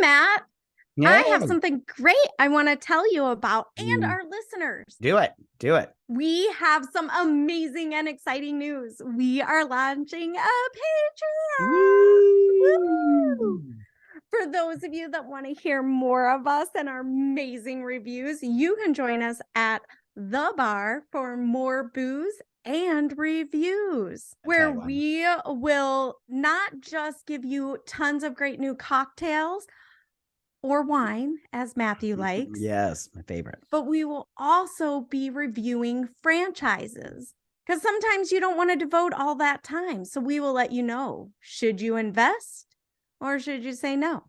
Matt. I have Yeah, something great I want to tell you about and our listeners. do it. Do it. We have some amazing and exciting news. We are launching a Patreon. Woo! Woo! For those of you that want to hear more of us and our amazing reviews, you can join us at the bar for more booze and reviews, where we will not just give you tons of great new cocktails or wine, as Matthew likes. Yes, my favorite. But we will also be reviewing franchises because sometimes you don't want to devote all that time. So we will let you know, should you invest or should you say no?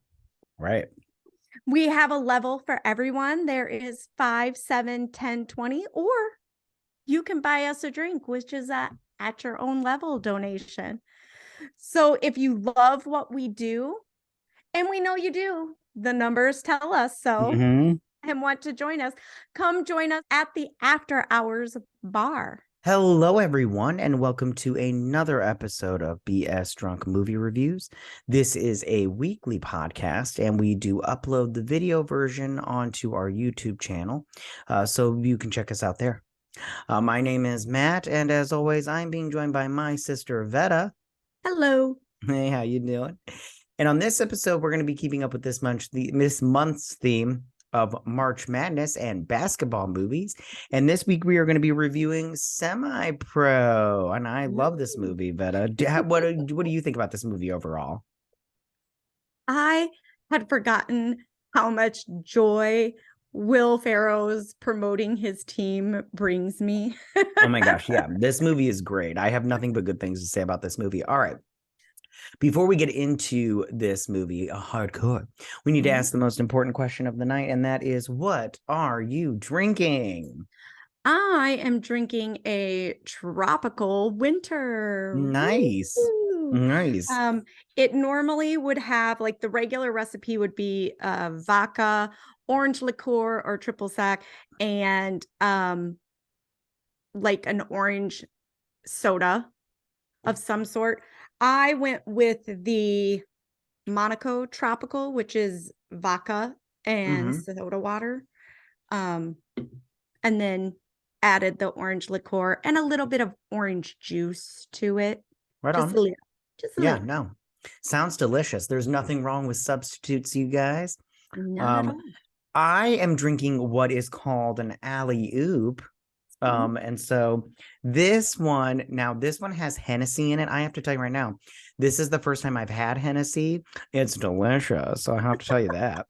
Right. We have a level for everyone. There is 5, 7, 10, 20, or you can buy us a drink, which is at your own level donation. So if you love what we do, and we know you do, the numbers tell us so, and want to join us, come join us at the After Hours bar. Hello, everyone, and welcome to another episode of BS Drunk Movie Reviews. This is a weekly podcast, and we do upload the video version onto our YouTube channel, so you can check us out there. My name is Matt, and as always, I'm being joined by my sister, Vetta. Hello. Hey, how you doing? And on this episode, we're going to be keeping up with this month's theme of March Madness and basketball movies. And this week we are going to be reviewing Semi-Pro. And I love this movie, Vetta. What do you think about this movie overall? I had forgotten how much joy Will Ferrell's promoting his team brings me. Oh my gosh, yeah. This movie is great. I have nothing but good things to say about this movie. All right. Before we get into this movie, a hardcore, we need to ask the most important question of the night, and that is, what are you drinking? I am drinking a tropical winter. Nice. Woo! Nice. It normally would have, like, the regular recipe would be vodka, orange liqueur or triple sec, and like an orange soda of some sort. I went with the Monaco Tropical, which is vodka and soda water. And then added the orange liqueur and a little bit of orange juice to it. Right just on. A little. Just a yeah, little. no. Sounds delicious. There's nothing wrong with substitutes, you guys. Not at all. I am drinking what is called an alley-oop. And so this one has Hennessy in it. I have to tell you right now, this is the first time I've had Hennessy. It's delicious. So I have to tell you that.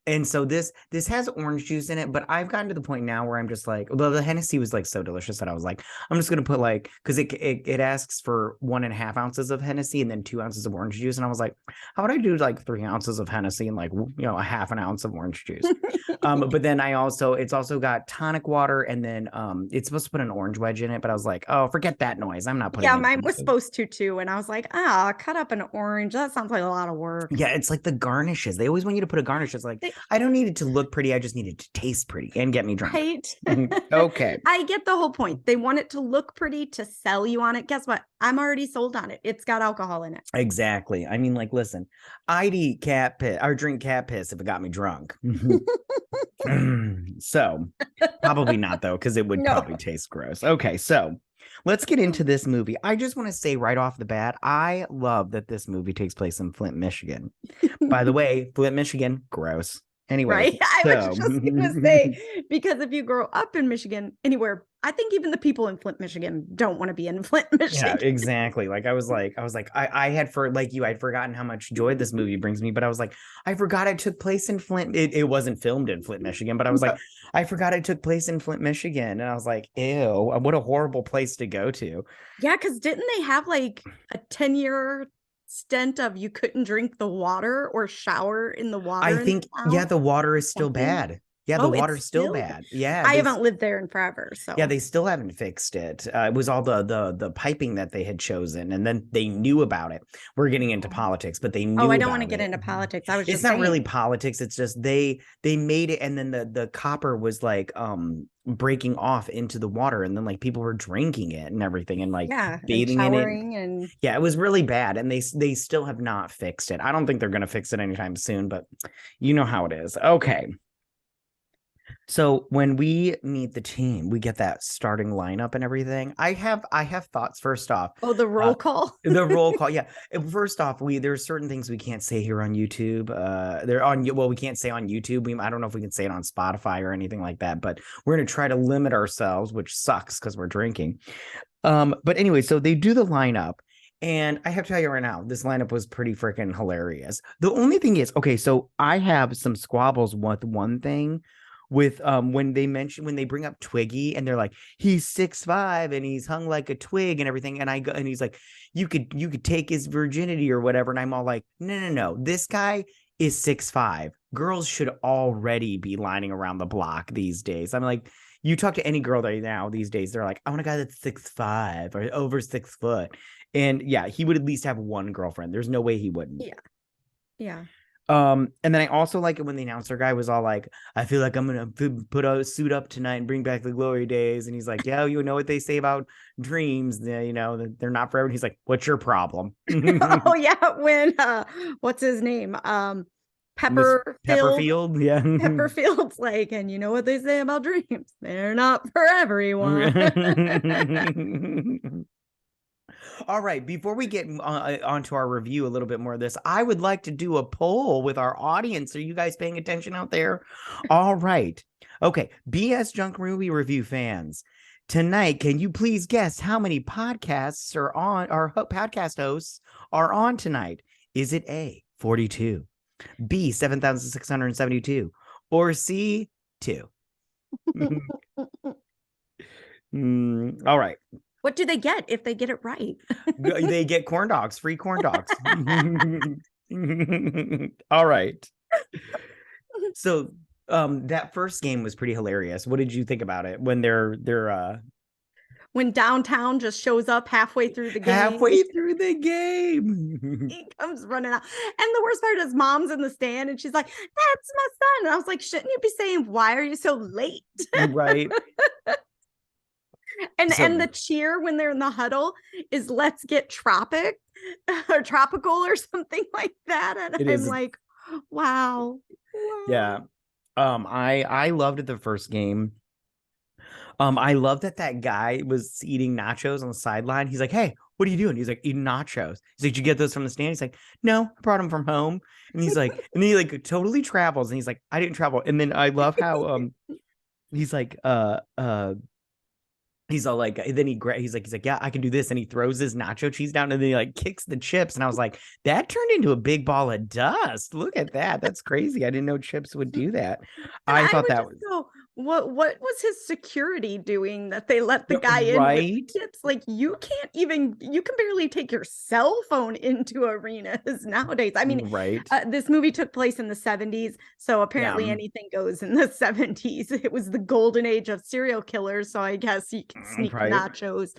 And so this has orange juice in it, but I've gotten to the point now where I'm just like, well, the Hennessy was like so delicious that I was like, I'm just gonna put like, because it asks for 1.5 ounces of Hennessy and then 2 ounces of orange juice, and I was like, how would I do like 3 ounces of Hennessy and like a half an ounce of orange juice? But then it's also got tonic water, and then it's supposed to put an orange wedge in it, but I was like, oh, forget that noise. I'm not putting. Yeah, mine was supposed to too, and I was like, cut up an orange. That sounds like a lot of work. Yeah, it's like the garnishes. They always want you to put a garnish. It's like, I don't need it to look pretty. I just need it to taste pretty and get me drunk. Right? Okay. I get the whole point. They want it to look pretty to sell you on it. Guess what? I'm already sold on it. It's got alcohol in it. Exactly. I mean, like, listen, I'd eat cat piss or drink cat piss if it got me drunk. So probably not, though, because it would probably taste gross. Okay, so let's get into this movie. I just want to say right off the bat, I love that this movie takes place in Flint, Michigan. By the way, Flint, Michigan, gross. Anyway, right? I was just going to say, because if you grow up in Michigan, anywhere, I think even the people in Flint, Michigan don't want to be in Flint, Michigan. Yeah, exactly. Like I had I'd forgotten how much joy this movie brings me, but I was like, I forgot it took place in Flint. It wasn't filmed in Flint, Michigan, but I was like, I forgot it took place in Flint, Michigan. And I was like, ew, what a horrible place to go to. Yeah, because didn't they have like a 10-year stint of you couldn't drink the water or shower in the water? I think, the water is still bad. Yeah, the water's still bad. Yeah, I haven't lived there in forever, so yeah, they still haven't fixed it. It was all the piping that they had chosen, and then they knew about it. We're getting into politics, but they knew. Oh, I don't want to get into politics. It's not really politics. It's just they made it, and then the copper was like breaking off into the water, and then like people were drinking it and everything and like Yeah, and bathing in it. showering and Yeah, it was really bad, and they still have not fixed it. I don't think they're going to fix it anytime soon, but you know how it is. Okay. So when we meet the team, we get that starting lineup and everything. I have thoughts. First off, the roll call. the roll call. Yeah. First off, there's certain things we can't say here on YouTube. We can't say on YouTube. I don't know if we can say it on Spotify or anything like that, but we're gonna try to limit ourselves, which sucks because we're drinking. But anyway, so they do the lineup. And I have to tell you right now, this lineup was pretty freaking hilarious. The only thing is, okay, so I have some squabbles with one thing with when they bring up Twiggy and they're like, he's 6'5" and he's hung like a twig and everything. And and he's like, you could take his virginity or whatever. And I'm all like, no. This guy is 6'5". Girls should already be lining around the block these days. I'm like, you talk to any girl right now these days, they're like, I want a guy that's 6'5" or over 6 foot. And yeah, he would at least have one girlfriend. There's no way he wouldn't. Yeah. And then I also like it when the announcer guy was all like, I feel like I'm gonna put a suit up tonight and bring back the glory days. And he's like, yeah, you know what they say about dreams, you know, they're not forever. And he's like, what's your problem? Oh yeah, when what's his name? Pepperfield, yeah. Pepperfield's like, and you know what they say about dreams? They're not for everyone. All right, before we get onto our review a little bit more of this, I would like to do a poll with our audience. Are you guys paying attention out there? All right. Okay, BS Junk Movie Review fans. Tonight, can you please guess how many podcasts are on, our podcast hosts are on tonight? Is it A, 42, B, 7,672, or C, 2? All right. What do they get if they get it right? They get corn dogs, free corn dogs. All right. So that first game was pretty hilarious. What did you think about it when when Downtown just shows up halfway through the game? Halfway through the game. He comes running out. And the worst part is Mom's in the stand and she's like, that's my son. And I was like, shouldn't you be saying, why are you so late? Right. And the cheer when they're in the huddle is let's get tropic or tropical or something like that. And I'm like, wow. Yeah. I loved the first game. I love that guy was eating nachos on the sideline. He's like, hey, what are you doing? He's like, eating nachos. He's like, did you get those from the stand? He's like, no, I brought them from home. And he's like, and he like totally travels. And he's like, I didn't travel. And then I love how he's like, he's all like, then he's like, yeah, I can do this. And he throws his nacho cheese down and then he like kicks the chips. And I was like, that turned into a big ball of dust. Look at that. That's crazy. I didn't know chips would do that. I thought that was so. What was his security doing that they let the guy in with chips? Like you can barely take your cell phone into arenas nowadays. I mean, this movie took place in the 70s, so apparently anything goes in the 70s. It was the golden age of serial killers, so I guess you can sneak nachos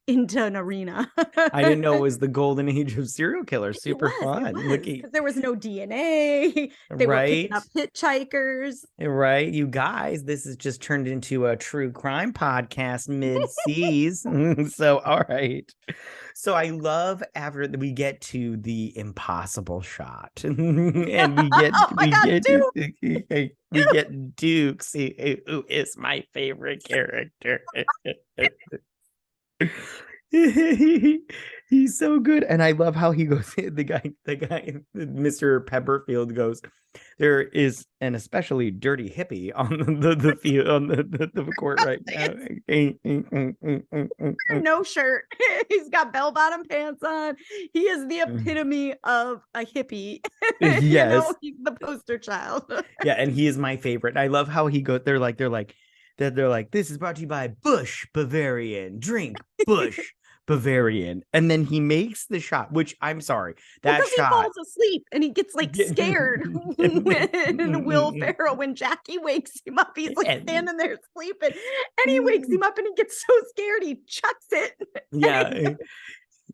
into an arena. I didn't know it was the golden age of serial killers. Super fun. Because there was no DNA. They were picking up hitchhikers. Right. You guys, this has just turned into a true crime podcast mid-seas. So, all right. So I love after we get to the impossible shot. And we get Dukes, who is my favorite character. He's so good, and I love how he goes. The guy, Mr. Pepperfield goes, there is an especially dirty hippie on the field on the court right now. No shirt. He's got bell-bottom pants on. He is the epitome of a hippie. Yes, you know, he's the poster child. Yeah, and he is my favorite. I love how he goes. They're like, this is brought to you by Busch Bavarian. Drink Busch Bavarian. And then he makes the shot, which I'm sorry, that shot. He falls asleep and he gets like scared when Will Ferrell, when Jackie wakes him up, he's like standing there sleeping and he wakes him up and he gets so scared he chucks it. Yeah.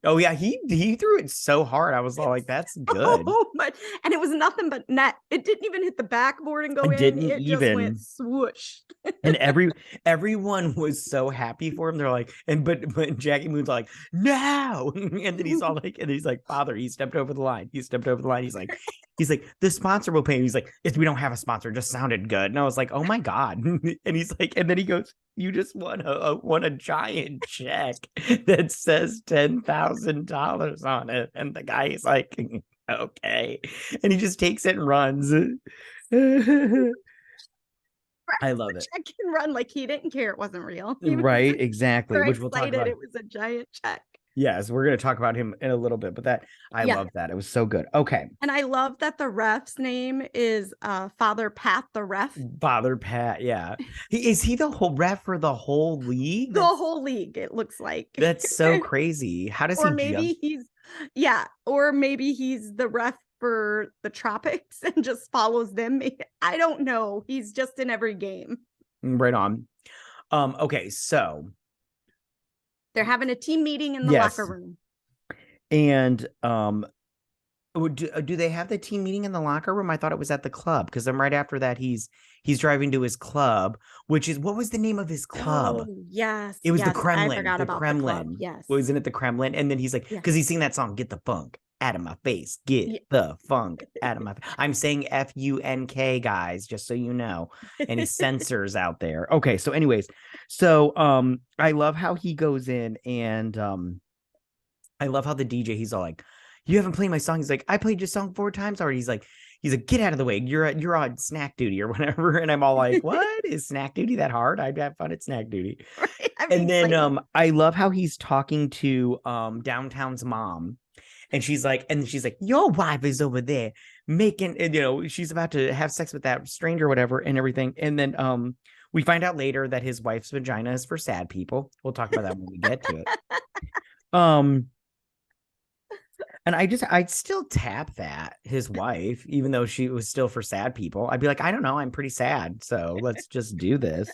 Oh yeah, he threw it so hard. I was all like, that's good. Oh, but and it was nothing but net. It didn't even hit the backboard and go I in. didn't It just went even. swoosh. And everyone was so happy for him. They're like, but Jackie Moon's like, no. And then he's all like, and he's like, Father, he stepped over the line. He stepped over the line. He's like, the sponsor will pay. He's like, if we don't have a sponsor, it just sounded good. And I was like, oh my God. And he's like, and then he goes, you just won a giant check that says $10,000 on it. And the guy is like, okay. And he just takes it and runs. I love it. Check and run like he didn't care. It wasn't real. He was Right, exactly. super Which we'll talk excited. about. It was a giant check. Yes, we're going to talk about him in a little bit, but that I Yeah. love that. It was so good. Okay. And I love that the ref's name is Father Pat the ref. Father Pat, yeah. Is he the whole ref for the whole league? The whole league, it looks like. That's so crazy. How does or he maybe jump? or maybe he's the ref for the tropics and just follows them. I don't know. He's just in every game. Right on. Okay, so they're having a team meeting in the yes. locker room. And do they have the team meeting in the locker room? I thought it was at the club, because then right after that he's driving to his club, which is, what was the name of his club? Oh, yes. It was yes, the Kremlin. I forgot the about Kremlin. The club. Yes. Wasn't it the Kremlin? And then he's like, because he's singing that song, "Get the Funk Out of My Face, Get the Funk Out of My Face." I'm saying FUNK, guys, just so you know. Any censors out there. Okay, so anyways, so I love how he goes in, and I love how the DJ, he's all like, you haven't played my song. He's like, I played your song 4 times already. He's like, get out of the way. You're on snack duty or whatever. And I'm all like, what is snack duty that hard? I'd have fun at snack duty. Right? And then I love how he's talking to Downtown's mom. And she's like, your wife is over there making, she's about to have sex with that stranger or whatever and everything. And then we find out later that his wife's vagina is for sad people. We'll talk about that when we get to it. And I'd still tap that, his wife, even though she was still for sad people. I'd be like, I don't know, I'm pretty sad, so let's just do this.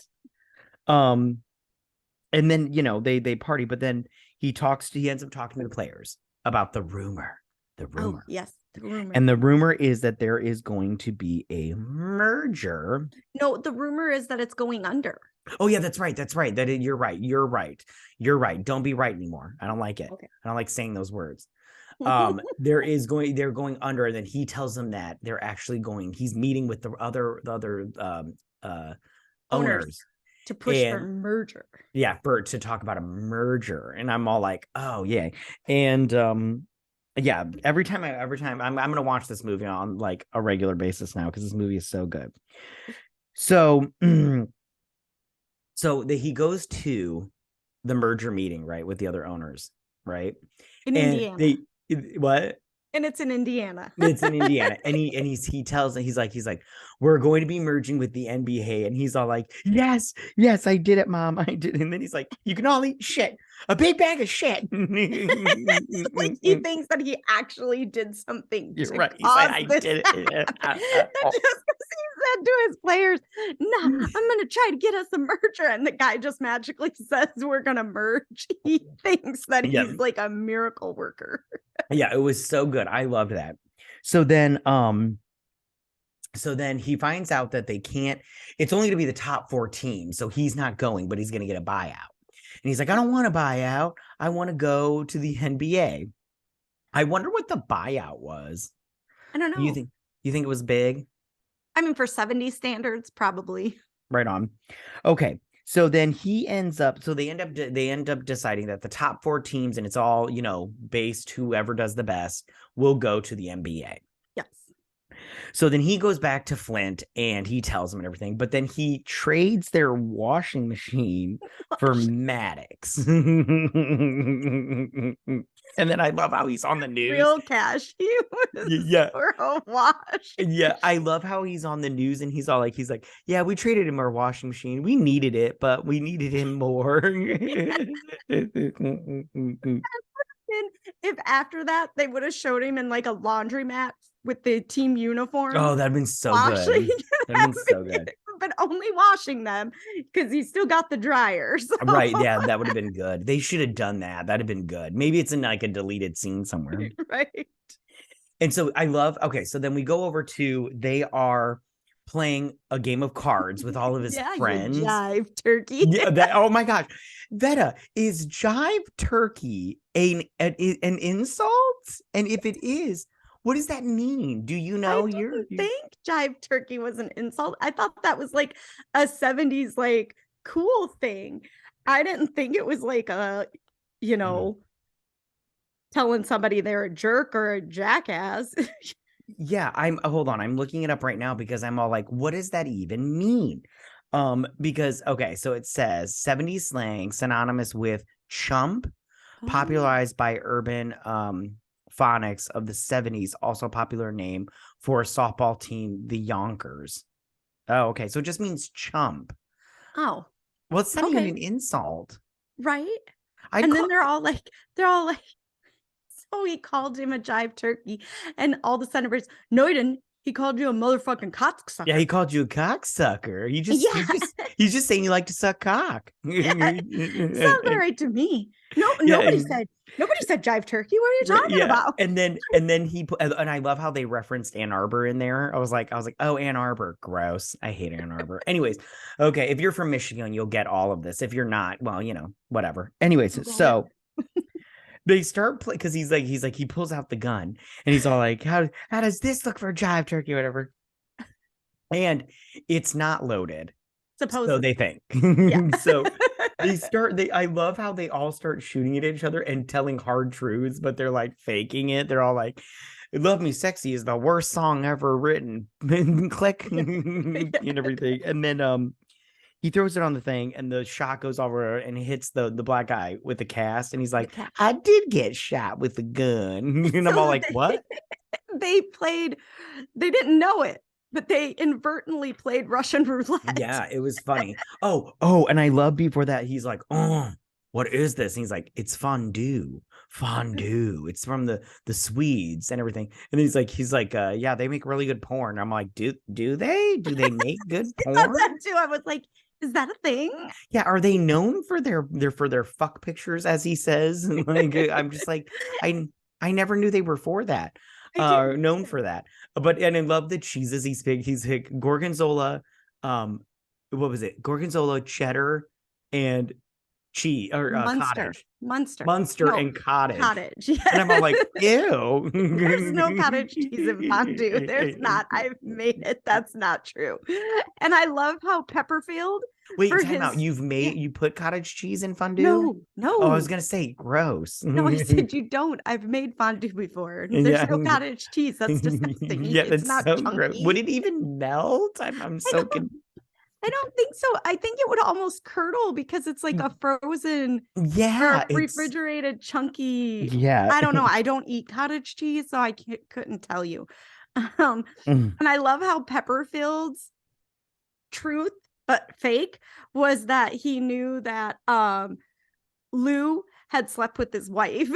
And then, they party, but then he ends up talking to the players about the rumor. Oh, yes, the rumor. And the rumor is that there is going to be a merger. No, the rumor is that it's going under. Oh yeah, that's right. You're right. Don't be right anymore. I don't like it. Okay. I don't like saying those words. They're going under, and then he tells them that they're actually he's meeting with the other owners to push for a merger. Yeah, to talk about a merger. And I'm all like, oh yeah. And yeah, every time I'm gonna watch this movie on like a regular basis now, because this movie is so good. So he goes to the merger meeting, right, with the other owners, right? In Indiana. What? And it's in Indiana. It's in Indiana. And he's like, we're going to be merging with the NBA. And he's all like, yes, I did it, Mom. I did. And then he's like, you can all eat shit. A big bag of shit. Like he thinks that he actually did something. You're right. He's like, I did it. Just he said to his players, nah, I'm gonna try to get us a merger. And the guy just magically says we're gonna merge. He thinks that he's like a miracle worker. Yeah, it was so good. I loved that. So then he finds out that they can't, it's only gonna be the top 4 teams. So he's not going, but he's gonna get a buyout. And he's like, I don't want a buyout. I want to go to the NBA. I wonder what the buyout was. I don't know. You think it was big? I mean, for 70 standards, probably. Right on. Okay. So then they end up deciding that the top 4 teams, and it's all, based whoever does the best, will go to the NBA. Yes. So then he goes back to Flint and he tells them and everything, but then he trades their washing machine for Maddox. And then I love how he's on the news. Real cash. He was for a wash. Yeah, I love how he's on the news and he's like, yeah, we traded him our washing machine. We needed it, but we needed him more. If after that they would have showed him in like a laundromat with the team uniform. Oh, that'd been so good. That'd been so good. but only washing them because he still got the dryer. So. Right. Yeah, that would have been good. They should have done that. That'd have been good. Maybe it's in like a deleted scene somewhere. Right. And so I love, okay, so then we go over to they are playing a game of cards with all of his friends. You jive turkey. Yeah, oh my gosh. Vetta, is jive turkey an insult? And if it is, what does that mean? Do you know? I didn't think jive turkey was an insult. I thought that was like a 70s like cool thing. I didn't think it was like a, telling somebody they're a jerk or a jackass. Yeah, hold on. I'm looking it up right now because I'm all like, what does that even mean? Because okay, so it says 70s slang synonymous with chump, popularized by urban phonics of the 70s, also a popular name for a softball team, the Yonkers. Oh, okay. So it just means chump. Oh. Well, it's not even an insult. Right. And then they're all like, so he called him a jive turkey. And all the senators, no, he didn't. He called you a motherfucking cocksucker. Yeah, he called you a cocksucker. He's just saying you like to suck cock. Yeah. Sounds all right to me. No, nobody said jive turkey. What are you talking about? And then and I love how they referenced Ann Arbor in there. I was like, oh, Ann Arbor, gross. I hate Ann Arbor. Anyways, okay, if you're from Michigan, you'll get all of this. If you're not, well, whatever. Anyways, so they start playing because he's like he pulls out the gun and he's all like, how does this look for a jive turkey, whatever? And it's not loaded. Supposedly. So they think. Yeah. So I love how they all start shooting at each other and telling hard truths, but they're like faking it. They're all like, Love Me Sexy is the worst song ever written. Click and everything. And then he throws it on the thing and the shot goes over and hits the black guy with the cast. And he's like, I did get shot with a gun. And I'm all like, what? They didn't know it, but they inadvertently played Russian roulette. Yeah, it was funny. Oh, and I love before that, he's like, oh, what is this? And he's like, it's fondue. It's from the Swedes and everything. And he's like, yeah, they make really good porn. I'm like, do they? Do they make good porn? I thought that too. I was like, is that a thing? Yeah, are they known for their fuck pictures, as he says? Like, I'm just like, I never knew they were for that. Known for that. And I love the cheeses he's picked gorgonzola, what was it? Gorgonzola, cheddar, and cheese or cottage. Munster and cottage. Yeah. And I'm all like, ew. There's no cottage cheese in fondue. There's not. I've made it. That's not true. And I love how Pepperfield. Wait, time out. You put cottage cheese in fondue? No. Oh, I was gonna say gross. No, I said you don't. I've made fondue before. There's no cottage cheese. That's disgusting. Yeah, it's not so chunky. gross. Would it even melt? I'm so I don't think so. I think it would almost curdle because it's like a frozen, refrigerated, chunky. Yeah. I don't know. I don't eat cottage cheese, so I couldn't tell you. And I love how Pepperfield's truth, but fake, was that he knew that Lou had slept with his wife.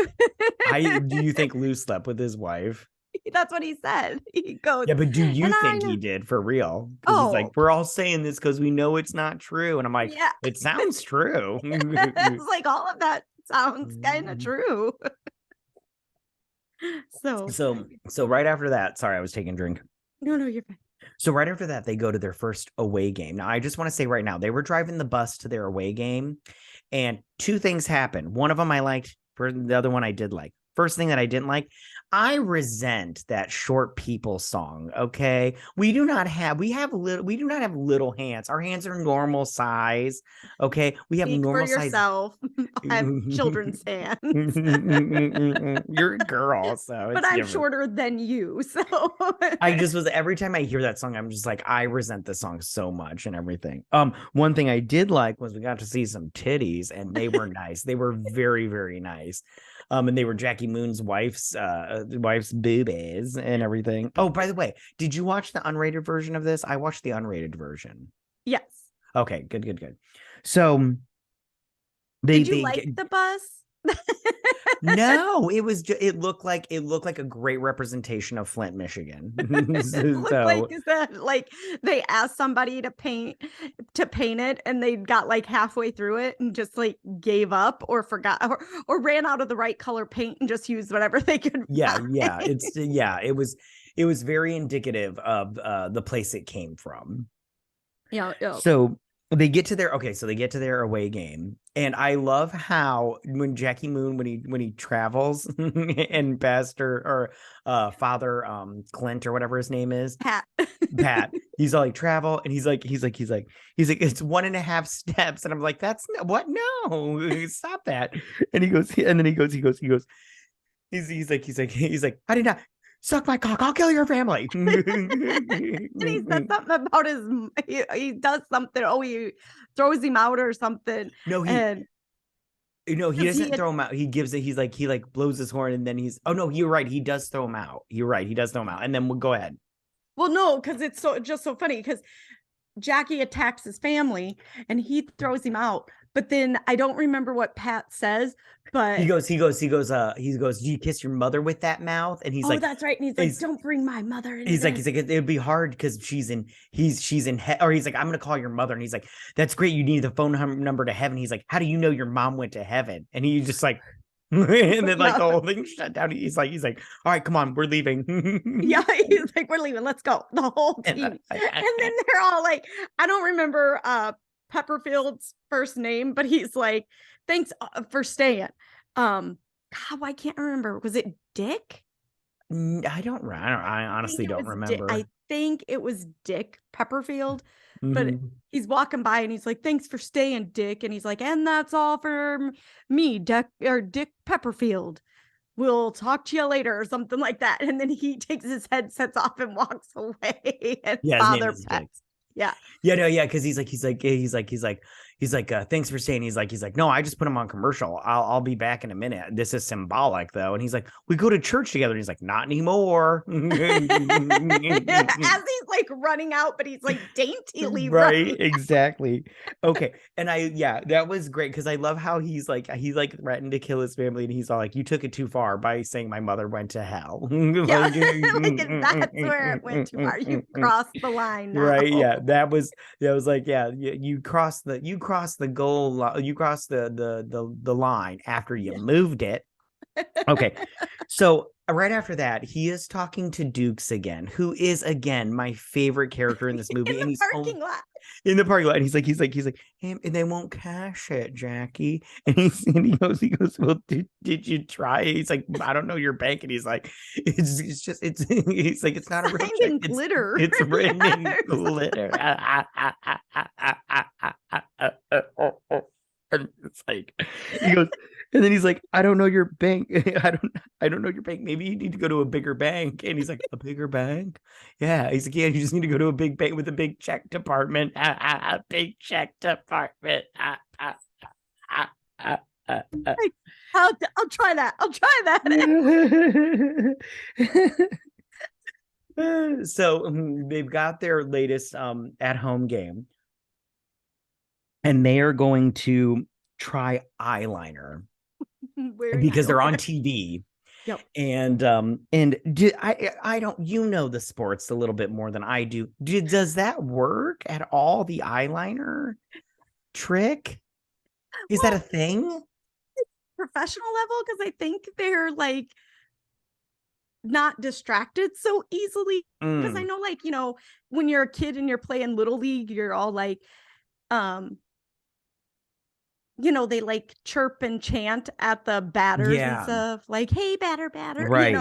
Do you think Lou slept with his wife? That's what he said. He goes, yeah, but do you think he did for real? Because he's like, we're all saying this because we know it's not true. And I'm like, it sounds true. It's like all of that sounds kind of true. So right after that, sorry, I was taking a drink. No, you're fine. So right after that, they go to their first away game. Now, I just want to say right now, they were driving the bus to their away game, and two things happened. One of them I liked, for the other one I did like. First thing that I didn't like, I resent that short people song. Okay, we do not have little hands. Our hands are normal size. Okay, we have normal size. For yourself. I have children's hands. You're a girl, so. But I'm shorter than you, so. I just was every time I hear that song, I'm just like, I resent the song so much and everything. One thing I did like was we got to see some titties, and they were nice. They were very, very nice. And they were Jackie Moon's wife's boobies and everything. Oh, by the way, did you watch the unrated version of this? I watched the unrated version. Yes. Okay, good. So did you like the bus? No, it was it looked like a great representation of Flint, Michigan. It looked like, So is that like they asked somebody to paint it and they got like halfway through it and just like gave up or forgot or ran out of the right color paint and just used whatever they could yeah, find. it was very indicative of the place it came from. Yeah. So they get to their away game, and I love how when Jackie Moon when he travels and Pastor or Father Clint or whatever his name is, Pat. Pat, he's all like travel, and he's like it's 1.5 steps, and I'm like, that's what? No, stop that. And he goes, and then he goes, he's like, I did not suck my cock, I'll kill your family. And he said something about he does something. Oh, he throws him out or something. No, And he because doesn't throw him out. He gives it. He like blows his horn, and then he's. Oh no, you're right. He does throw him out. You're right. He does throw him out, and then we'll go ahead. well, no, because it's just so funny because Jackie attacks his family and he throws him out. But then I don't remember what Pat says, but He goes, do you kiss your mother with that mouth? And he's oh, like, that's right. And he's like, don't bring my mother into he's like, this. it'd be hard because she's in or he's like, I'm gonna call your mother. And he's like, that's great. You need the phone number to heaven. He's like, how do you know your mom went to heaven? And he just like, and then like the whole thing shut down. He's like, all right, come on, we're leaving. Yeah, he's like, we're leaving. Let's go. The whole team. And then they're all like, I don't remember Pepperfield's first name, but he's like, thanks for staying. God, I can't remember. Was it Dick? I honestly don't remember. I think it was Dick Pepperfield, but Mhm. he's walking by and he's like, thanks for staying, Dick. And he's like, and that's all for me, Dick Pepperfield. We'll talk to you later or something like that. And then he takes his headsets off and walks away. And Yeah, his name is Dick. Yeah. Yeah, no, yeah, because thanks for staying. He's like, no, I just put him on commercial. I'll be back in a minute. This is symbolic though. And he's like, we go to church together. And he's like, not anymore. As he's like running out, but he's like daintily right, running. Exactly. Okay. And that was great because I love how he threatened to kill his family, and he's all like, you took it too far by saying my mother went to hell. Yeah, like, that's where it went too far. You crossed the line now. Right. Yeah. That was like, yeah, you crossed the goal, you crossed the line after you moved it. Okay. So right after that, he is talking to Dukes again, who is again my favorite character in this movie. In the parking lot. In the parking lot. And he's like, hey, and they won't cash it, Jackie. And he goes, well, did you try? He's like, I don't know your bank. And he's like, it's he's like, it's not a real check. Glitter. It's written in glitter. And it's like, he goes, and then he's like, I don't know your bank. I don't know your bank. Maybe you need to go to a bigger bank. And he's like, a bigger bank? Yeah. He's like, yeah, you just need to go to a big bank with a big check department. Big check department. I'll try that. So they've got their latest at home game, and they are going to try eyeliner because they're on TV. Yep. And I don't, the sports a little bit more than I do. Does that work at all? The eyeliner trick? Is that a thing? Professional level? Because I think they're like not distracted so easily. Because I know, like, when you're a kid and you're playing Little League, you're all like, they like chirp and chant at the batters and stuff, like, hey, batter, right?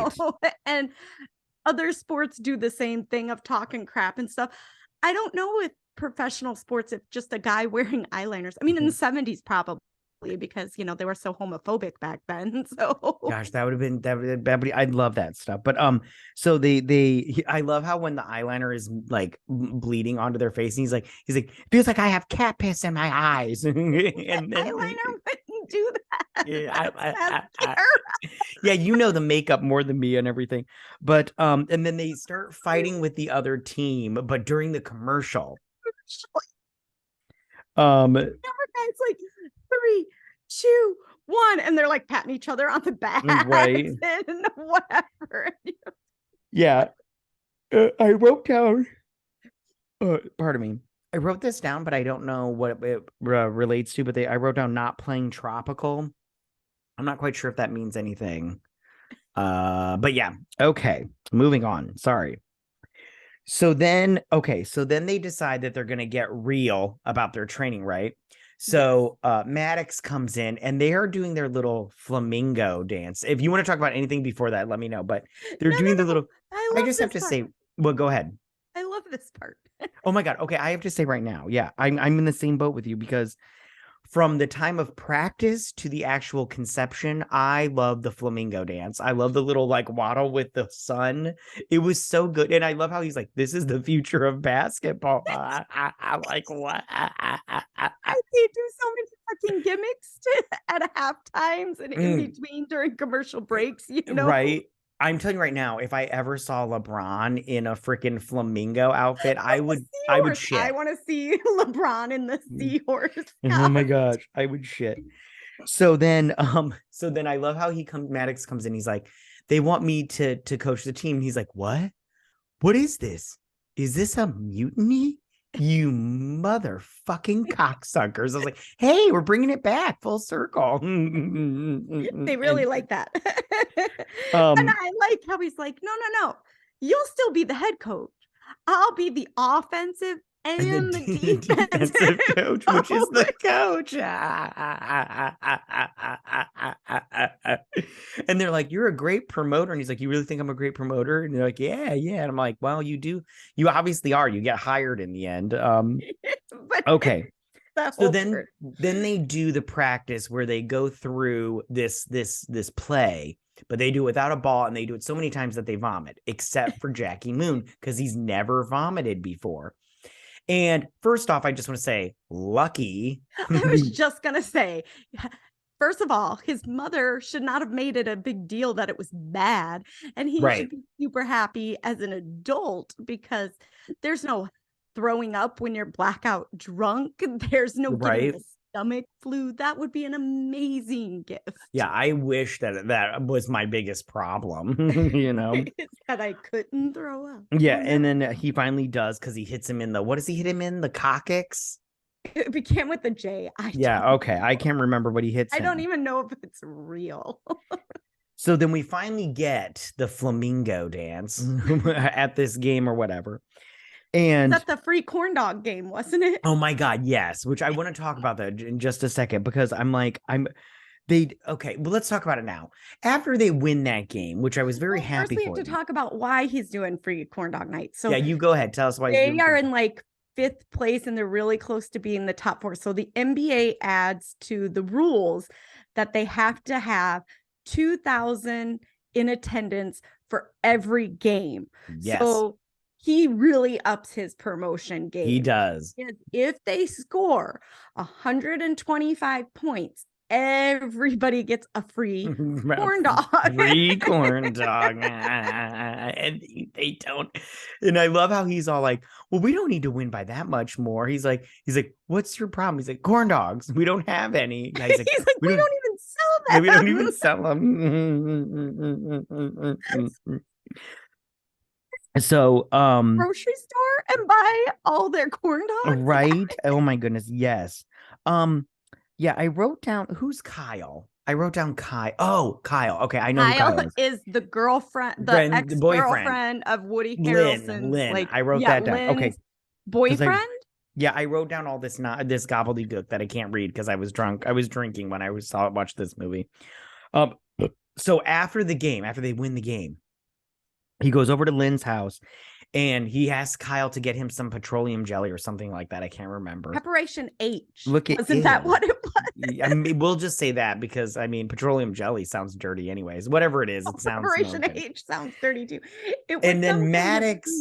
And other sports do the same thing of talking crap and stuff. I don't know with professional sports if just a guy wearing eyeliners. I mean, in the 70s probably, because they were so homophobic back then. So gosh, that would have been I'd love that stuff. But so I love how when the eyeliner is like bleeding onto their face, and he's like feels like I have cat piss in my eyes. And then, eyeliner wouldn't do that. Yeah, the makeup more than me and everything. But and then they start fighting with the other team, but during the commercial. It's like 3, 2, 1, and they're like patting each other on the back, Right. and whatever. Yeah. I wrote down, pardon me. I wrote this down, but I don't know what it relates to. But I wrote down not playing tropical. I'm not quite sure if that means anything. But yeah. Okay. Moving on. Sorry. So then they decide that they're going to get real about their training, right? So Maddox comes in and they are doing their little flamingo dance. If you want to talk about anything before that, let me know. But they're doing the little. I just have to say, well, go ahead. I love this part. Oh my God. Okay, I have to say right now. Yeah, I'm in the same boat with you because from the time of practice to the actual conception, I love the flamingo dance. I love the little like waddle with the sun. It was so good. And I love how he's like, this is the future of basketball. I'm like, what? They do so many fucking gimmicks at half times and in between during commercial breaks, you know? Right. I'm telling you right now, if I ever saw LeBron in a freaking flamingo outfit, I would shit. I want to see LeBron in the seahorse. Oh my gosh, I would shit. So then I love how Maddox comes in. He's like, they want me to coach the team. He's like, what? What is this? Is this a mutiny? You motherfucking cocksuckers. I was like, hey, we're bringing it back full circle. They really like that. And I like how he's like, no. You'll still be the head coach. I'll be the offensive and the defensive coach, which is the coach. And they're like, you're a great promoter. And he's like, you really think I'm a great promoter? And they're like, yeah. And I'm like, well, you do. You obviously are. You get hired in the end. Okay. So then they do the practice where they go through this play, but they do it without a ball, and they do it so many times that they vomit, except for Jackie Moon, because he's never vomited before. And first off, I just want to say, lucky. I was just going to say, first of all, his mother should not have made it a big deal that it was bad. And he should be super happy as an adult because there's no throwing up when you're blackout drunk. There's no getting the stomach flu. That would be an amazing gift. Yeah, I wish that was my biggest problem, you know, that I couldn't throw up. Yeah, and then he finally does because he hits him in the, what does he hit him in? The coccyx? It began with a J. Okay. I can't remember what he hits. I don't even know if it's real. So then we finally get the flamingo dance at this game or whatever. And that's the free corn dog game, wasn't it? Oh my God, yes. Which I want to talk about that in just a second because okay, well, let's talk about it now. After they win that game, which I was very happy for. We have to talk about why he's doing free corn dog night. So yeah, you go ahead. Tell us why they are in like 5th place and they're really close to being the top 4. So the NBA adds to the rules that they have to have 2,000 in attendance for every game. Yes. So he really ups his promotion game. He does. If they score 125 points, everybody gets a free corn dog. Free corn dog. And they don't. And I love how he's all like, well, we don't need to win by that much more. He's like, what's your problem? He's like, corn dogs. We don't have any. He's like, we don't even sell them. We don't even sell them. So grocery store and buy all their corn dogs. Right. Oh my goodness. Yes. Yeah, I wrote down who's Kyle. I wrote down Kyle. Oh, Kyle. Okay, I know Kyle is the girlfriend, the ex-girlfriend of Woody Harrelson. Lynn. I wrote that down. Lynn's okay. Boyfriend? I wrote down all this gobbledygook that I can't read because I was drunk. I was drinking when I watched this movie. So after they win the game, he goes over to Lynn's house and he asks Kyle to get him some petroleum jelly or something like that. I can't remember. Preparation H. Wasn't that what it was? I mean, we'll just say that because petroleum jelly sounds dirty anyways. Whatever it is, it sounds Preparation H sounds dirty too. And then Maddox.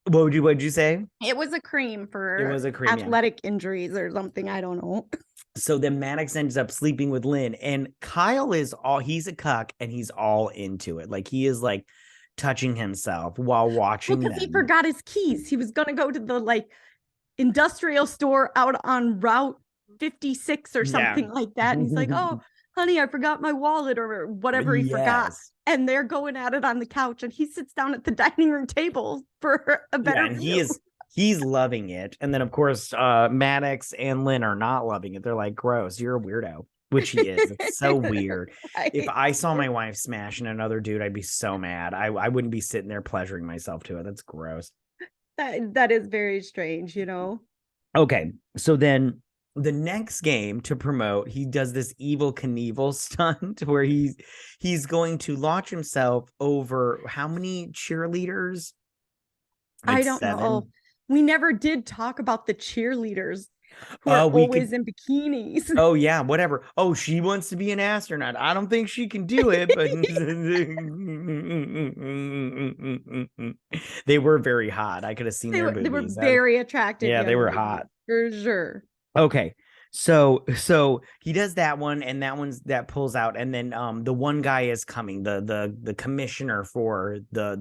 What would you say? It was a cream for athletic injuries or something. I don't know. So then Maddox ends up sleeping with Lynn, and Kyle he's a cuck and he's all into it. Like he is like touching himself while watching because he forgot his keys. He was gonna go to the industrial store out on Route 56 or something like that, and he's like, oh honey, I forgot my wallet or whatever he forgot. Yes. And they're going at it on the couch and he sits down at the dining room table for a better and view. he's loving it. And then of course, Maddox and Lynn are not loving it. They're like, gross, you're a weirdo. Which he is. It's so weird. Right. If I saw my wife smashing another dude, I'd be so mad. I wouldn't be sitting there pleasuring myself to it. That's gross. That is very strange, you know. Okay, so then the next game to promote, he does this Evil Knievel stunt where he's going to launch himself over how many cheerleaders? Like I don't 7? know. We never did talk about the cheerleaders who are we always could. in bikinis. Oh yeah, whatever. Oh, she wants to be an astronaut. I don't think she can do it, but they were very hot. I could have seen their They were boobies. very attractive. Yeah, they young were ladies, hot. for sure. Okay. So he does that one, and that pulls out, and then the one guy is coming, the commissioner for the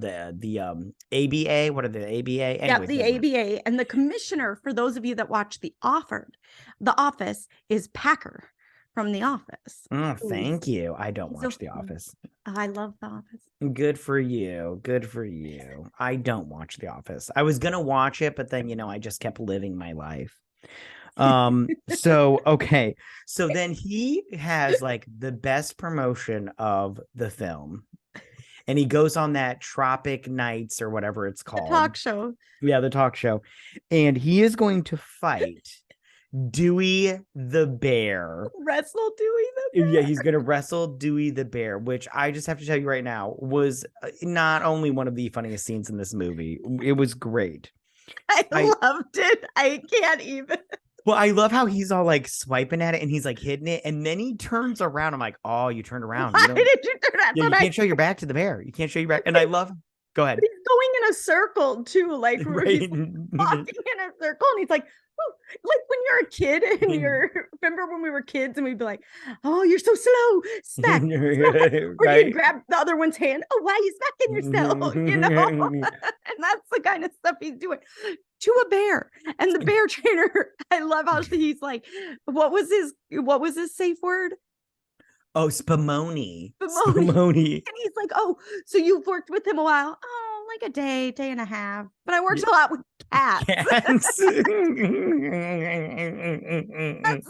ABA. What are the ABA? Anyways, Yeah, the ABA and the commissioner, for those of you that watch The Office, is Packer from The Office. Oh, thank you. I don't he's watch a- The Office. I love The Office. Good for you. Good for you. I don't watch The Office. I was gonna watch it, but then I just kept living my life. So okay. So then he has like the best promotion of the film. And he goes on that Tropic Nights or whatever it's called. Talk show. Yeah, the talk show. And he is going to fight Dewey the bear. Wrestle Dewey the bear. Yeah, he's going to wrestle Dewey the bear, which I just have to tell you right now was not only one of the funniest scenes in this movie. It was great. I loved it. I can't even. Well, I love how he's all like swiping at it and he's like hitting it. And then he turns around. I'm like, oh, you turned around. Why did you turn around? Yeah, you can't show your back to the bear. You can't show your back. And I love, go ahead. He's going in a circle too, like where Right. he's walking in a circle and he's like, oh, like when you're a kid and remember when we were kids and we'd be like, oh, you're so slow, smack. Or Right. you'd grab the other one's hand. Oh, why are you smacking yourself? And that's the kind of stuff he's doing to a bear. And the bear trainer, I love how he's like, what was his safe word? Oh, Spumoni. And he's like, oh, so you've worked with him a while? Oh, like a day and a half. But I worked a lot with cats. That's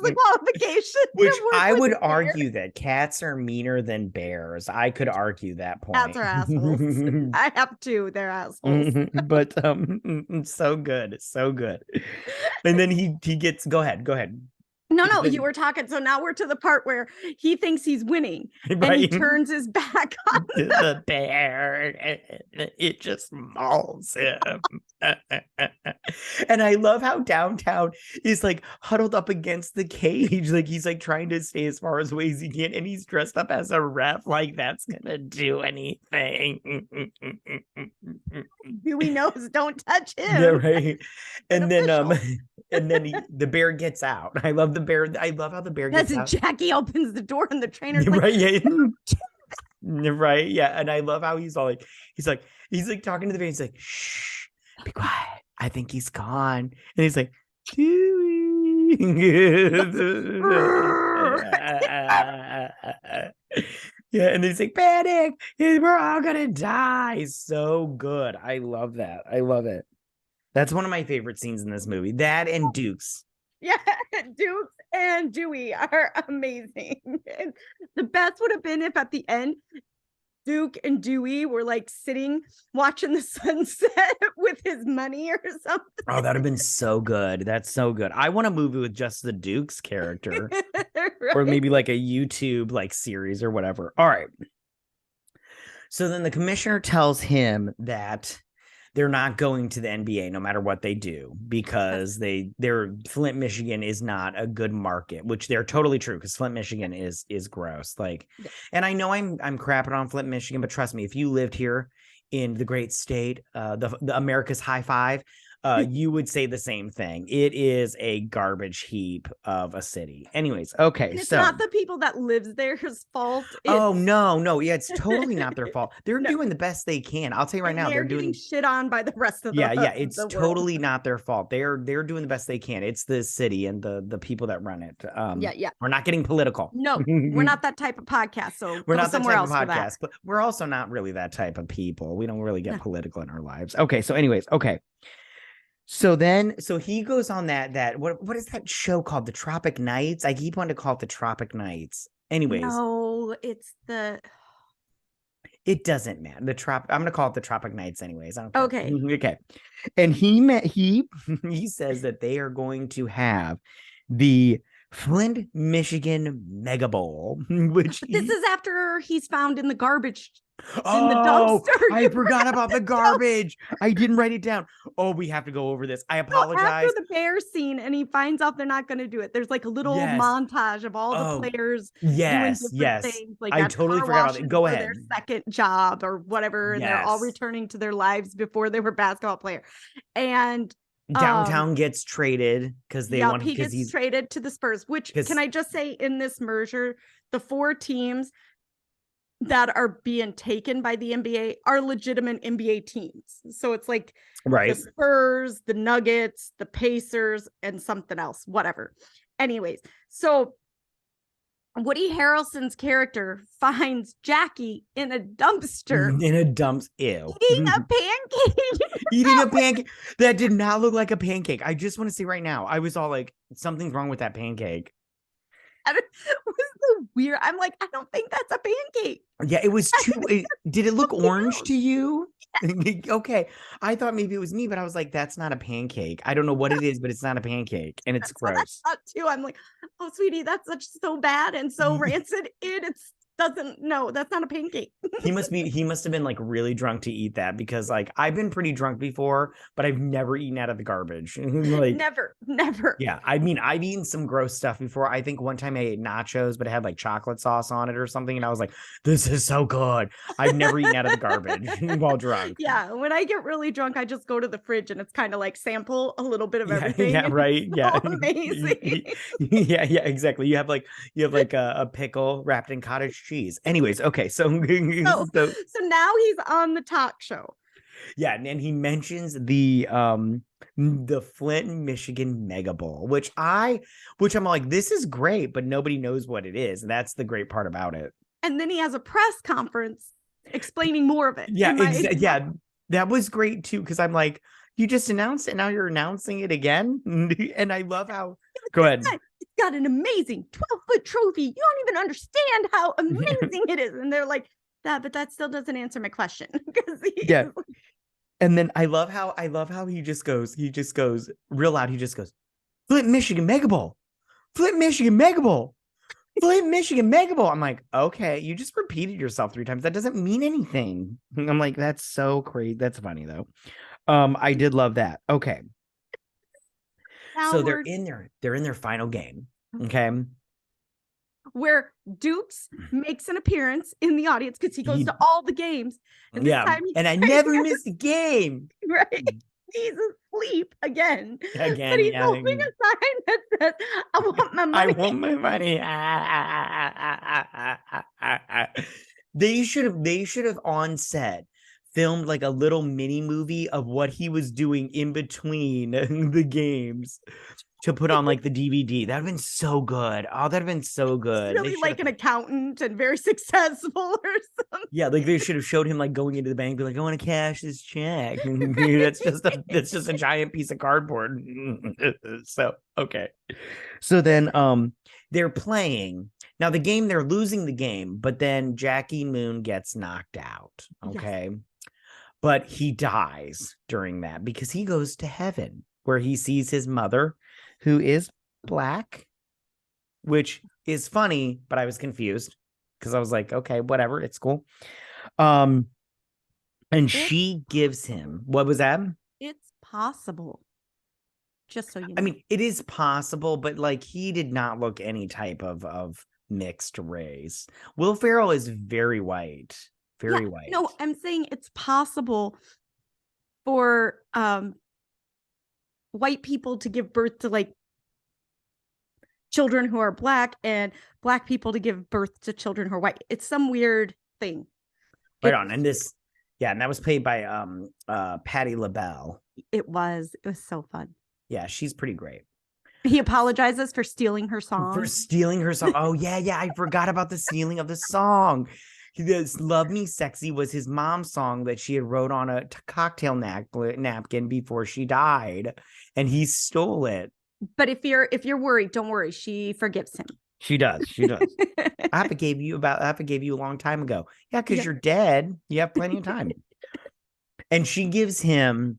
the qualification. Which I would argue that cats are meaner than bears. I could argue that point. Cats are assholes. I have two. They're assholes. But so good. So good. And then he gets, go ahead. No, you were talking. So now we're to the part where he thinks he's winning and he turns his back on the bear. It just mauls him. And I love how Downtown is like huddled up against the cage. Like he's like trying to stay as far away as he can. And he's dressed up as a ref. Like that's going to do anything. Dewey knows don't touch him. Yeah, right. And then the bear gets out. I love the bear. I love how the bear gets out. Jackie opens the door and the trainer's right, like, yeah. Right, yeah. And I love how he's like talking to the bear. He's like, shh, be quiet. I think he's gone. And he's like, Dewey. Yeah, and he's like, panic, we're all gonna die. So good. I love that. I love it. That's one of my favorite scenes in this movie. That and Dukes. Yeah, Dukes and Dewey are amazing. And the best would have been if at the end, Duke and Dewey were like sitting watching the sunset with his money or something. Oh, that'd have been so good. That's so good. I want a movie with just the Duke's character. Right? Or maybe like a YouTube like series or whatever. All right. So then the commissioner tells him that they're not going to the NBA no matter what they do because their Flint, Michigan is not a good market, which they're totally true because Flint, Michigan is gross. Like, yeah. And I know I'm crapping on Flint, Michigan, but trust me, if you lived here in the great state, the America's high five, you would say the same thing. It is a garbage heap of a city. Anyways, okay, And it's so not the people that lives there's fault. oh It's no, yeah, it's totally not their fault. They're no, doing the best they can. I'll tell you right and now, they're they're getting doing shit on by the rest of yeah, it's the world. totally not their fault. They're doing the best they can. It's the city and the people that run it. Yeah. We're not getting political. No, we're not that type of podcast. So We're go not that somewhere type of else for that. podcast, but we're also not really that type of people. We don't really get No. political in our lives. Okay, so anyways, okay. So he goes on that what is that show called? The Tropic Nights? I keep wanting to call it the Tropic Nights. Anyways, No, it's the it doesn't matter. I'm gonna call it the Tropic Nights anyways. I don't care. okay. Okay. And he says that they are going to have the Flint, Michigan Mega Bowl, which But this is after he's found in the garbage in the oh, dumpster. I forgot about the garbage. I didn't write it down. Oh, we have to go over this. I So apologize. after the bear scene, and he finds out they're not going to do it. There's like a little Yes. montage of all the Oh, players doing yes, different yes. things. Like I at totally car forgot about washes it. Go for ahead. their second job or whatever, and they're all Yes. returning to their lives before they were basketball player. And Downtown gets traded because they want he because gets he's traded to the Spurs. Which can I just say, in this merger, the 4 teams that are being taken by the NBA are legitimate NBA teams. So it's like right. the Spurs, the Nuggets, the Pacers, and something else, whatever. Anyways, so Woody Harrelson's character finds Jackie in a dumpster. In a dumpster. Ew. Eating a pancake. Eating a pancake. That did not look like a pancake. I just want to say right now, I was all like, something's wrong with that pancake. It was so weird. I'm like, I don't think that's a pancake. Yeah, it was too. Did it look orange to you? Okay. I thought maybe it was me, but I was like, that's not a pancake. I don't know what it is, but it's not a pancake. And it's gross. I thought too. I'm like, oh, sweetie, that's so bad and so rancid. It's doesn't no, that's not a pancake. He must have been like really drunk to eat that, because like I've been pretty drunk before, but I've never eaten out of the garbage. Like never. Yeah, I mean, I've eaten some gross stuff before. I think one time I ate nachos, but it had like chocolate sauce on it or something, and I was like, this is so good. I've never eaten out of the garbage while drunk. Yeah, when I get really drunk, I just go to the fridge and it's kind of like sample a little bit of everything. Yeah, right. So yeah. amazing. yeah, exactly. You have like a pickle wrapped in cottage cheese. Anyways, okay, so now he's on the talk show. Yeah, and he mentions the Flint, Michigan Mega Bowl, which I'm like, this is great, but nobody knows what it is. And that's the great part about it. And then he has a press conference explaining more of it. Yeah, that was great too, because I'm like, you just announced it, now you're announcing it again. And I love how go ahead. It's got an amazing 12-foot trophy. You don't even understand how amazing it is. And they're like, but that still doesn't answer my question. Yeah. And then I love how he just goes real loud. He just goes, Flint, Michigan Mega Bowl. Flint, Michigan Mega Bowl. Flint, Michigan Mega Bowl. I'm like, okay, you just repeated yourself 3 times. That doesn't mean anything. I'm like, that's so crazy. That's funny though. I did love that. Okay. So they're in their final game. Okay. Where Dukes makes an appearance in the audience because he goes to all the games. And this time and I never missed a game. Right. He's asleep again. But he's holding a sign that says, I want my money. I want my money. They should have on set filmed like a little mini movie of what he was doing in between the games to put on like the DVD. That'd have been so good. Oh, that'd have been so good. Really like an accountant and very successful or something. Yeah, like they should have showed him like going into the bank, be like, I want to cash this check. that's just a giant piece of cardboard. So okay. So then they're playing. Now the game, they're losing the game, but then Jackie Moon gets knocked out. Okay. Yes. But he dies during that because he goes to heaven where he sees his mother, who is black, which is funny, but I was confused because I was like, okay, whatever, it's cool. And she gives him, what was that? It's possible. Just so you know. I mean, it is possible, but like he did not look any type of mixed race. Will Ferrell is very white. Very white. No, I'm saying it's possible for white people to give birth to like children who are black and black people to give birth to children who are white. It's some weird thing. Right on. And this, yeah, and that was played by Patti LaBelle. It was so fun. Yeah, she's pretty great. He apologizes for stealing her song. For stealing her song. Oh, yeah, I forgot about the stealing of the song. This Love Me Sexy was his mom's song that she had wrote on a cocktail napkin before she died, and he stole it. But if you're worried, don't worry. She forgives him. She does. I forgave you a long time ago. Yeah, because you're dead. You have plenty of time. And she gives him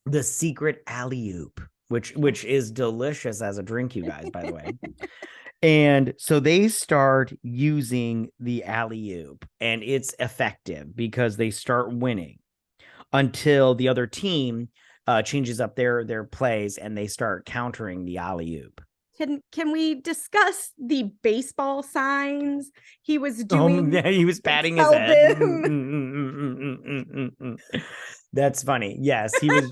the secret alley-oop, which is delicious as a drink, you guys, by the way. And so they start using the alley-oop, and it's effective because they start winning until the other team changes up their plays and they start countering the alley-oop. Can we discuss the baseball signs he was doing? Yeah, he was patting his head. That's funny. Yes, he was.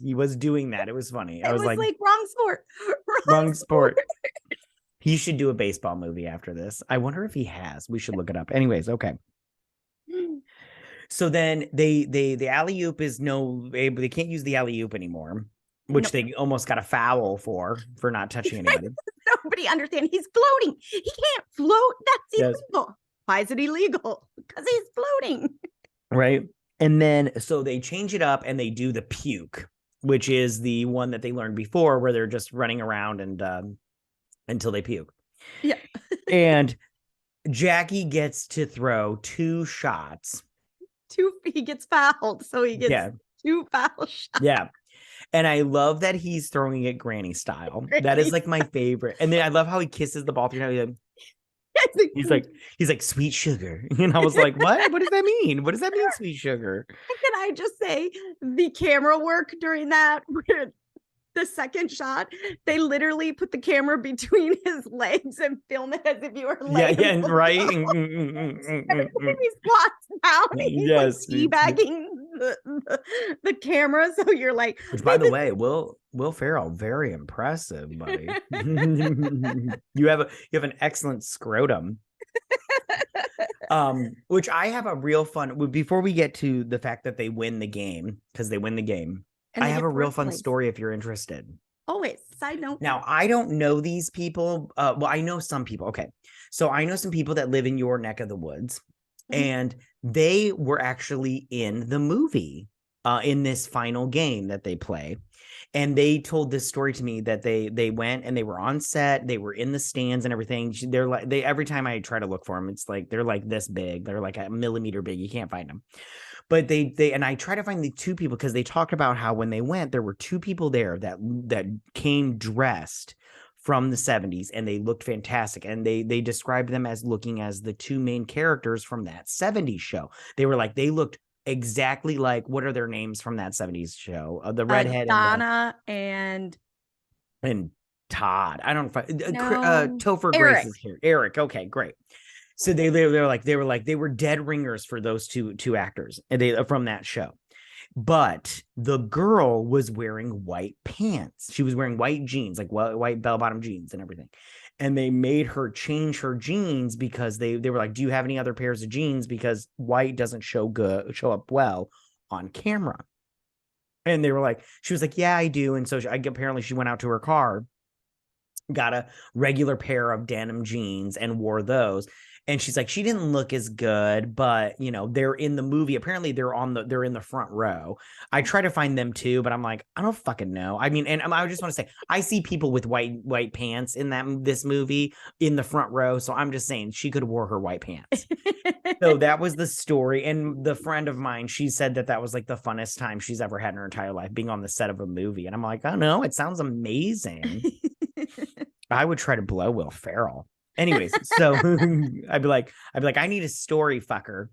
He was doing that. It was funny. I was like wrong sport. Wrong sport. He should do a baseball movie after this. I wonder if he has. We should look it up. Anyways, okay. So then the alley-oop is they can't use the alley-oop anymore, which they almost got a foul for not touching anybody. Nobody understands. He's floating. He can't float. That's illegal. Why is it illegal? Because he's floating. Right. And then so they change it up and they do the puke, which is the one that they learned before, where they're just running around and until they puke. Yeah. And Jackie gets to throw 2 shots. He gets fouled, so he gets 2 foul shots. Yeah. And I love that he's throwing it granny style. That is like my favorite. And then I love how he kisses the ball through. He's like sweet sugar. And I was like, what? What does that mean? What does that mean, sweet sugar? And can I just say the camera work during that, the second shot, they literally put the camera between his legs and film it as if you were laying. Yeah, right. He squats down. He's like teabagging the camera, so you're like. Which, by the way, Will Ferrell, very impressive, buddy. You have an excellent scrotum. Which I have a real fun. Before we get to the fact that they win the game, because they win the game. I have a real fun story if you're interested. Always. Side note. Now, I don't know these people. Well, I know some people. Okay. So I know some people that live in your neck of the woods, and they were actually in the movie in this final game that they play. And they told this story to me that they went and they were on set. They were in the stands and everything. They're like, every time I try to look for them, it's like, they're like this big. They're like a millimeter big. You can't find them. But and I try to find the 2 people, because they talked about how when they went, there were 2 people there that came dressed from the 70s, and they looked fantastic. And they described them as looking as the 2 main characters from that 70s show. They were like, they looked exactly like, what are their names from that 70s show? The redhead, Donna and Todd. I don't know. Topher Grace is here. Eric. Okay, great. So they were dead ringers for those two actors, and they from that show. But the girl was wearing white pants. She was wearing white jeans, like white bell-bottom jeans and everything. And they made her change her jeans because they were like, do you have any other pairs of jeans? Because white doesn't show up well on camera. And they were like, she was like, yeah, I do. And so apparently she went out to her car, got a regular pair of denim jeans and wore those. And she's like, she didn't look as good, but they're in the movie. Apparently they're in the front row. I try to find them too, but I'm like, I don't fucking know. I mean, and I just want to say, I see people with white pants in this movie in the front row. So I'm just saying she could have wore her white pants. So that was the story. And the friend of mine, she said that was like the funnest time she's ever had in her entire life, being on the set of a movie. And I'm like, oh no, it sounds amazing. I would try to blow Will Ferrell. Anyways, so I'd be like, I need a story, fucker.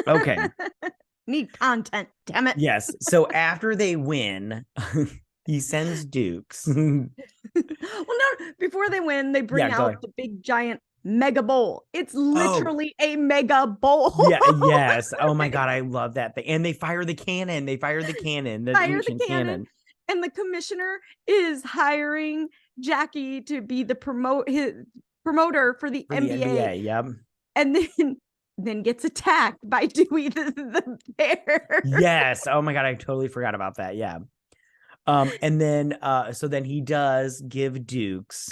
Okay. Need content, damn it. Yes. So after they win, he sends Dukes. Well, no, before they win, they bring out the big giant mega bowl. It's literally a mega bowl. Yeah, yes. Oh my God, I love that thing. And they fire the cannon. The ancient cannon. And the commissioner is hiring Jackie to be the promoter for the For the NBA. NBA, yep. And then gets attacked by Dewey the bear. Yes. Oh my God, I totally forgot about that. Yeah. And then so then he does give Dukes.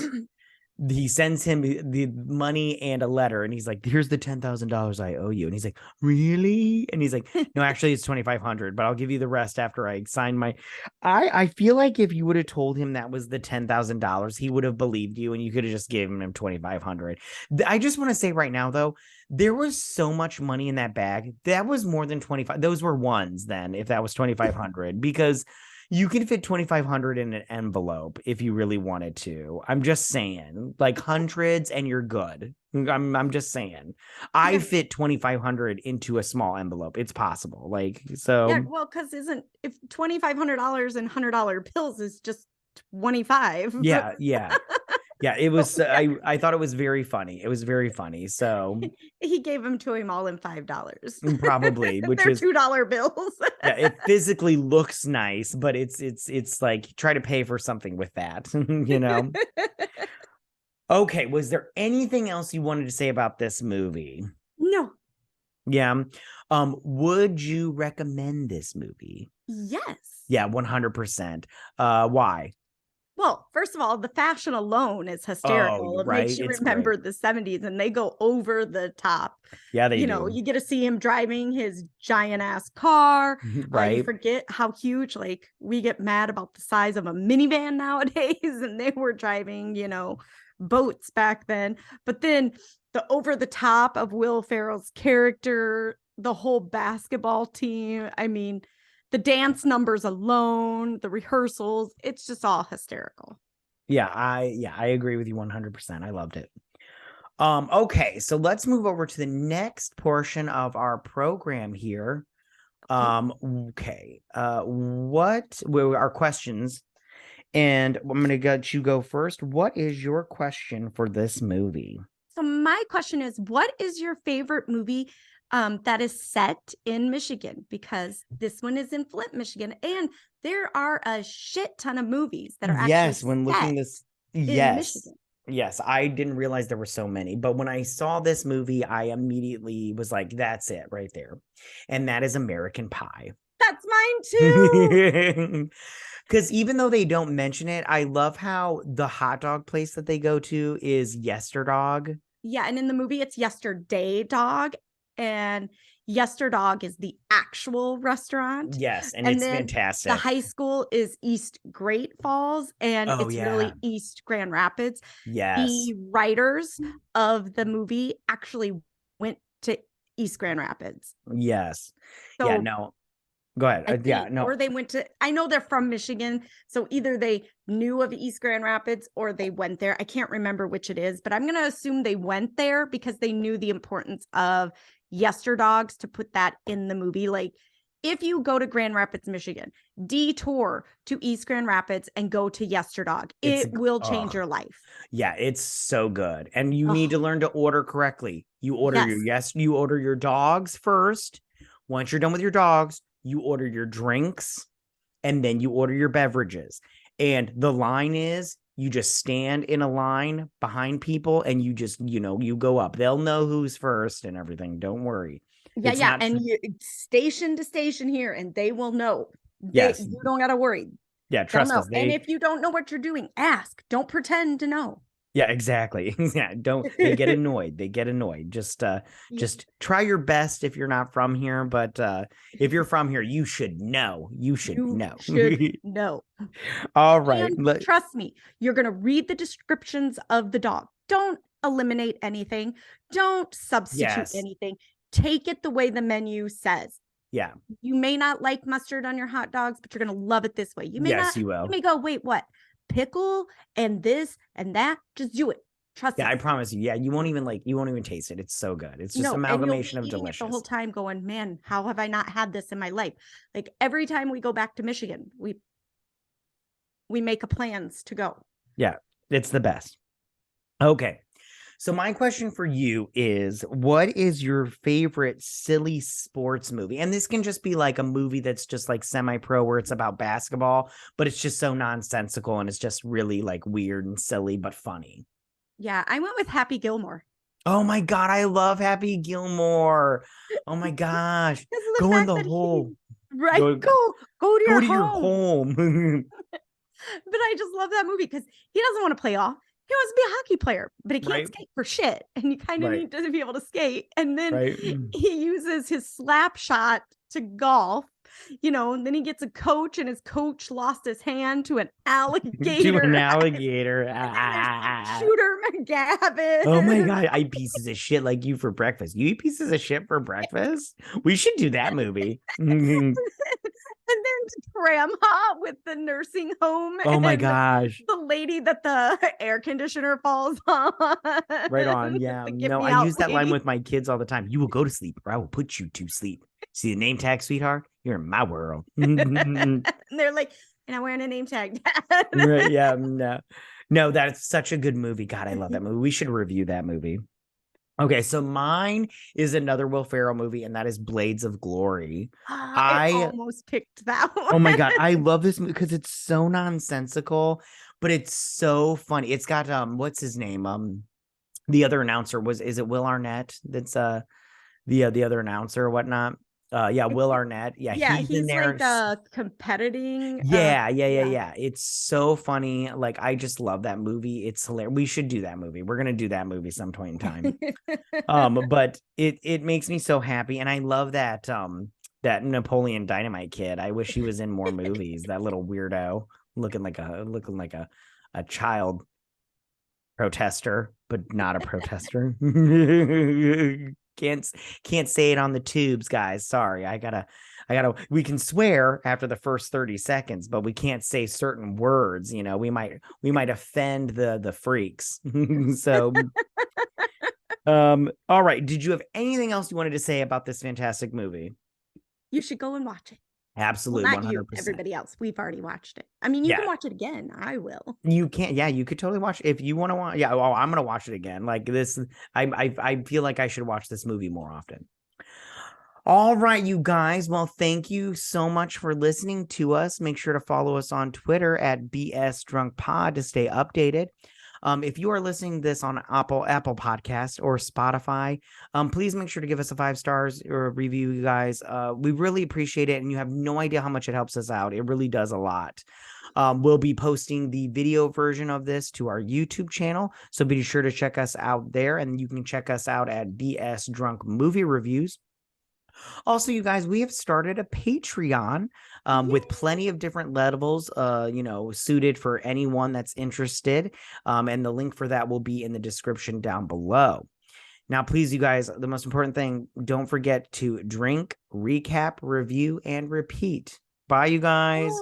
He sends him the money and a letter, and he's like, here's the $10,000 I owe you. And he's like, really? And he's like, no, actually it's 2,500, but I'll give you the rest after I sign my. I feel like if you would have told him that was the $10,000, he would have believed you, and you could have just given him 2,500. I just want to say right now, though, there was so much money in that bag. That was more than 25. Those were ones then, if that was 2,500, because you can fit 2,500 in an envelope if you really wanted to. I'm just saying, like hundreds and you're good. I'm just saying. I fit 2,500 into a small envelope. It's possible. Like, so. Yeah, well, because if $2,500 in $100 bills is just 25. Yeah, yeah. Yeah, it was. I thought it was very funny. It was very funny. So he gave them to him all in $5. Probably, which they're is $2 bills. Yeah, it physically looks nice, but it's like try to pay for something with that, you know. Okay, was there anything else you wanted to say about this movie? No. Yeah. Would you recommend this movie? Yes. Yeah, 100%. Why? Well, first of all, the fashion alone is hysterical. Oh, It right. makes you It's remember great. the 70s, and they go over the top. Yeah, they You do. know, you get to see him driving his giant ass car. You Right. forget how huge, like we get mad about the size of a minivan nowadays, and they were driving, boats back then. But then the over the top of Will Ferrell's character, the whole basketball team. I mean, the dance numbers alone, the rehearsals, it's just all hysterical. Yeah, I agree with you 100%. I loved it. Okay, so let's move over to the next portion of our program here. Okay. What were our questions? And I'm gonna let you go first. What is your question for this movie? So my question is, what is your favorite movie that is set in Michigan? Because this one is in Flint, Michigan, and there are a shit ton of movies that are Yes, actually when looking set this, in yes. Michigan. Yes, I didn't realize there were so many, but when I saw this movie, I immediately was like, that's it right there. And that is American Pie. That's mine too. Because even though they don't mention it, I love how the hot dog place that they go to is Yesterdog. Yeah, and in the movie, it's Yesterday Dog, and Yesterdog is the actual restaurant. Yes, and And it's then fantastic. the high school is East Great Falls, and Oh, it's yeah. really East Grand Rapids. Yes. The writers of the movie actually went to East Grand Rapids. Yes. So yeah, no. Go ahead. Yeah, no. Or they went to, I know they're from Michigan, so either they knew of East Grand Rapids or they went there. I can't remember which it is, but I'm going to assume they went there because they knew the importance of Yesterdogs to put that in the movie. Like, if you go to Grand Rapids, Michigan, detour to East Grand Rapids and go to Yesterdog, it will change your life. Yeah, it's so good. And you need to learn to order correctly. You order you order your dogs first. Once you're done with your dogs, you order your drinks, and then you order your beverages. And the line is you just stand in a line behind people and you just, you go up. They'll know who's first and everything. Don't worry. Yeah, yeah. And you station to station here, and they will know. Yes. You don't got to worry. Yeah, trust us. And if you don't know what you're doing, ask. Don't pretend to know. Yeah, exactly. Yeah, they get annoyed. They get annoyed. Just try your best if you're not from here, but if you're from here, you should know. You should know. All right. And trust me, you're going to read the descriptions of the dog. Don't eliminate anything. Don't substitute anything. Take it the way the menu says. Yeah. You may not like mustard on your hot dogs, but you're going to love it this way. You may you will. You may go, wait, what? Pickle and this and that, just do it. Trust me. I promise you. Yeah, you won't even taste it. It's so good. It's just amalgamation of delicious. The whole time going, man, how have I not had this in my life? Like every time we go back to Michigan, we make plans to go. Yeah, it's the best. Okay. So my question for you is, what is your favorite silly sports movie? And this can just be like a movie that's just like semi-pro where it's about basketball, but it's just so nonsensical and it's just really like weird and silly but funny. Yeah, I went with Happy Gilmore. Oh my God, I love Happy Gilmore. Oh my gosh. Because of the Go in fact the that hole. right, Go go to go your to your home. home. But I just love that movie because he doesn't want to play off. He wants to be a hockey player, but he can't Right. skate for shit. And you kind of Right. need to be able to skate. And then Right. he uses his slap shot to golf, and then he gets a coach, and his coach lost his hand to an To alligator. an alligator. And then there's Shooter McGavin. Oh my God, I eat pieces of shit like you for breakfast. You eat pieces of shit for breakfast? We should do that movie. And then grandma with the nursing home Oh my and gosh. the lady that the air conditioner falls on. Right on. Yeah. The get No, me I out use that line lady. with my kids all the time. You will go to sleep or I will put you to sleep. See the name tag, sweetheart? You're in my world. And they're like, and I'm wearing a name tag, Dad. Right. Yeah. No. No, that's such a good movie. God, I love that movie. We should review that movie. Okay, so mine is another Will Ferrell movie, and that is Blades of Glory. I I almost picked that one. Oh my God, I love this movie because it's so nonsensical, but it's so funny. It's got what's his name? The other announcer is it Will Arnett? That's the other announcer or whatnot. Yeah, Will Arnett. Yeah, Yeah, he's in he's there. like competing. Yeah. It's so funny. Like, I just love that movie. It's hilarious. We should do that movie. We're gonna do that movie some point in time. But it makes me so happy, and I love that Napoleon Dynamite kid. I wish he was in more movies. That little weirdo looking like a child protester, but not a protester. can't say it on the tubes, guys. Sorry. We can swear after the first 30 seconds, but we can't say certain words. We might offend the freaks. So all right. Did you have anything else you wanted to say about this fantastic movie? You should go and watch it. Well, Absolutely, not you, 100%. everybody else. We've already watched it. I mean, you can watch it again. I will. You can't. Yeah, you could totally watch if you want to watch. Yeah, well, I'm gonna watch it again. Like this, I feel like I should watch this movie more often. All right, you guys. Well, thank you so much for listening to us. Make sure to follow us on Twitter at BS Drunk Pod to stay updated. If you are listening to this on Apple Podcast or Spotify, please make sure to give us a 5 stars or a review, you guys. We really appreciate it, and you have no idea how much it helps us out. It really does a lot. We'll be posting the video version of this to our YouTube channel, so be sure to check us out there, and you can check us out at BS Drunk Movie Reviews. Also, you guys, we have started a Patreon with plenty of different levels, suited for anyone that's interested. And the link for that will be in the description down below. Now, please, you guys, the most important thing, don't forget to drink, recap, review, and repeat. Bye, you guys.